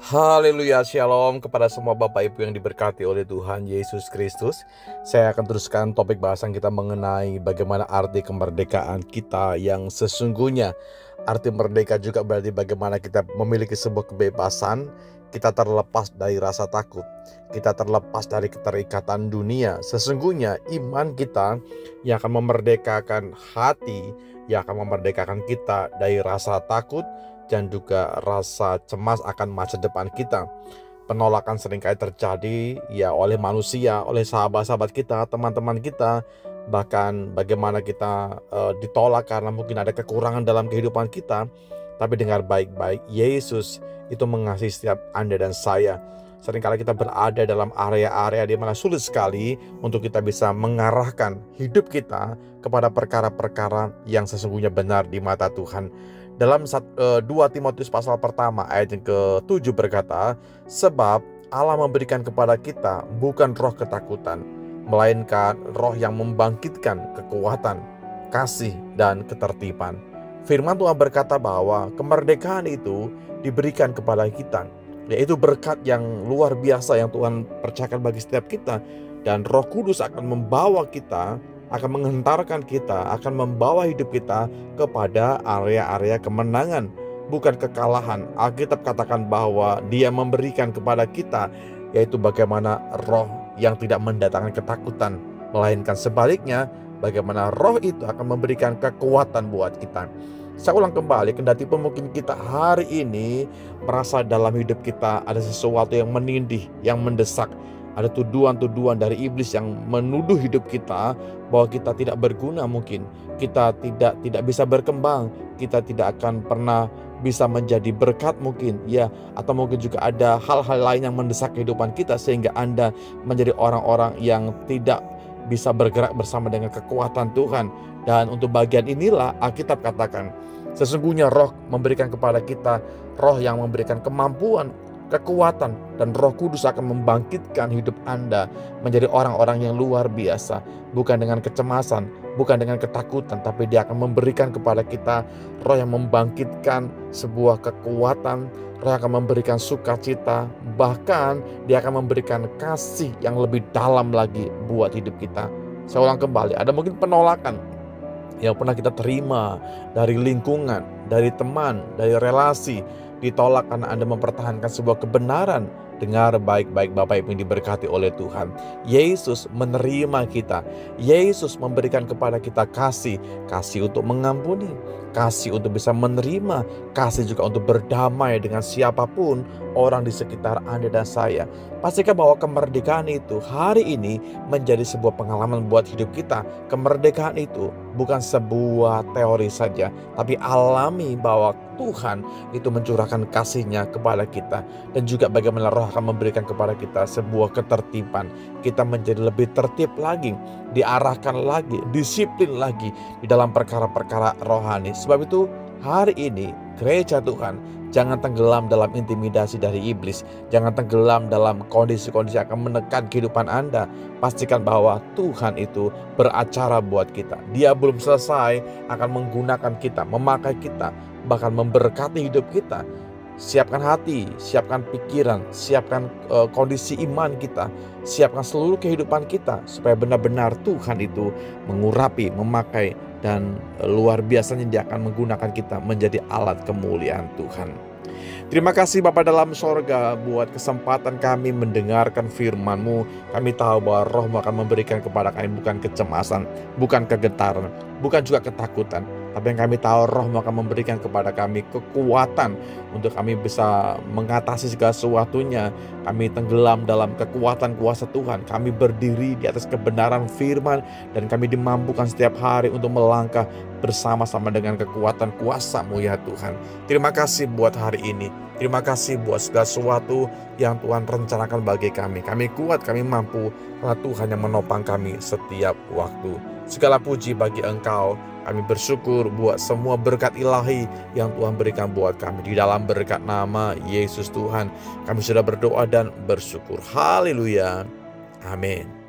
Haleluya, shalom kepada semua Bapak Ibu yang diberkati oleh Tuhan Yesus Kristus. Saya akan teruskan topik bahasan kita mengenai bagaimana arti kemerdekaan kita yang sesungguhnya. Arti merdeka juga berarti bagaimana kita memiliki sebuah kebebasan. Kita terlepas dari rasa takut. Kita terlepas dari keterikatan dunia. Sesungguhnya iman kita yang akan memerdekakan hati, yang akan memerdekakan kita dari rasa takut dan juga rasa cemas akan masa depan kita. Penolakan seringkali terjadi ya oleh manusia, oleh sahabat-sahabat kita, teman-teman kita, bahkan bagaimana kita ditolak karena mungkin ada kekurangan dalam kehidupan kita. Tapi dengar baik-baik, Yesus itu mengasihi setiap Anda dan saya. Seringkali kita berada dalam area-area di mana sulit sekali untuk kita bisa mengarahkan hidup kita kepada perkara-perkara yang sesungguhnya benar di mata Tuhan. Dalam 2 Timotius pasal pertama ayat yang ke-7 berkata, sebab Allah memberikan kepada kita bukan roh ketakutan, melainkan roh yang membangkitkan kekuatan, kasih, dan ketertiban. Firman Tuhan berkata bahwa kemerdekaan itu diberikan kepada kita, yaitu berkat yang luar biasa yang Tuhan percayakan bagi setiap kita. Dan Roh Kudus akan membawa kita, akan menghentarkan kita, akan membawa hidup kita kepada area-area kemenangan, bukan kekalahan. Alkitab katakan bahwa Dia memberikan kepada kita, yaitu bagaimana roh yang tidak mendatangkan ketakutan, melainkan sebaliknya, bagaimana roh itu akan memberikan kekuatan buat kita. Saya ulang kembali, kendati pun mungkin kita hari ini merasa dalam hidup kita ada sesuatu yang menindih, yang mendesak. Ada tuduhan-tuduhan dari iblis yang menuduh hidup kita bahwa kita tidak berguna mungkin. Kita tidak bisa berkembang. Kita tidak akan pernah bisa menjadi berkat mungkin. Ya, atau mungkin juga ada hal-hal lain yang mendesak kehidupan kita sehingga Anda menjadi orang-orang yang tidak bisa bergerak bersama dengan kekuatan Tuhan. Dan untuk bagian inilah Alkitab katakan, sesungguhnya roh memberikan kepada kita, roh yang memberikan kemampuan, kekuatan, dan Roh Kudus akan membangkitkan hidup Anda menjadi orang-orang yang luar biasa. Bukan dengan kecemasan, bukan dengan ketakutan, tapi Dia akan memberikan kepada kita roh yang membangkitkan sebuah kekuatan, roh yang akan memberikan sukacita, bahkan Dia akan memberikan kasih yang lebih dalam lagi buat hidup kita. Saya ulang kembali, ada mungkin penolakan yang pernah kita terima dari lingkungan, dari teman, dari relasi, ditolak karena Anda mempertahankan sebuah kebenaran. Dengar baik-baik Bapak Ibu yang diberkati oleh Tuhan. Yesus menerima kita. Yesus memberikan kepada kita kasih. Kasih untuk mengampuni, kasih untuk bisa menerima, kasih juga untuk berdamai dengan siapapun orang di sekitar Anda dan saya. Pastikan bahwa kemerdekaan itu hari ini menjadi sebuah pengalaman buat hidup kita. Kemerdekaan itu bukan sebuah teori saja, tapi alami bahwa Tuhan itu mencurahkan kasih-Nya kepada kita. Dan juga bagaimana roh akan memberikan kepada kita sebuah ketertiban. Kita menjadi lebih tertib lagi, diarahkan lagi, disiplin lagi di dalam perkara-perkara rohani. Sebab itu hari ini gereja Tuhan, jangan tenggelam dalam intimidasi dari iblis. Jangan tenggelam dalam kondisi-kondisi yang akan menekan kehidupan Anda. Pastikan bahwa Tuhan itu beracara buat kita. Dia belum selesai akan menggunakan kita, memakai kita, bahkan memberkati hidup kita. Siapkan hati, siapkan pikiran, siapkan kondisi iman kita, siapkan seluruh kehidupan kita supaya benar-benar Tuhan itu mengurapi, memakai, dan luar biasanya Dia akan menggunakan kita menjadi alat kemuliaan Tuhan. Terima kasih Bapa dalam sorga buat kesempatan kami mendengarkan firman-Mu. Kami tahu bahwa Roh-Mu akan memberikan kepada kami bukan kecemasan, bukan kegetaran, bukan juga ketakutan. Tapi yang kami tahu Roh-Mu akan memberikan kepada kami kekuatan untuk kami bisa mengatasi segala sesuatunya. Kami tenggelam dalam kekuatan kuasa Tuhan. Kami berdiri di atas kebenaran firman dan kami dimampukan setiap hari untuk melangkah bersama-sama dengan kekuatan kuasa-Mu ya Tuhan. Terima kasih buat hari ini. Terima kasih buat segala sesuatu yang Tuhan rencanakan bagi kami. Kami kuat, kami mampu karena Tuhan yang menopang kami setiap waktu. Segala puji bagi Engkau. Kami bersyukur buat semua berkat ilahi yang Tuhan berikan buat kami. Di dalam berkat nama Yesus Tuhan, kami sudah berdoa dan bersyukur. Haleluya. Amin.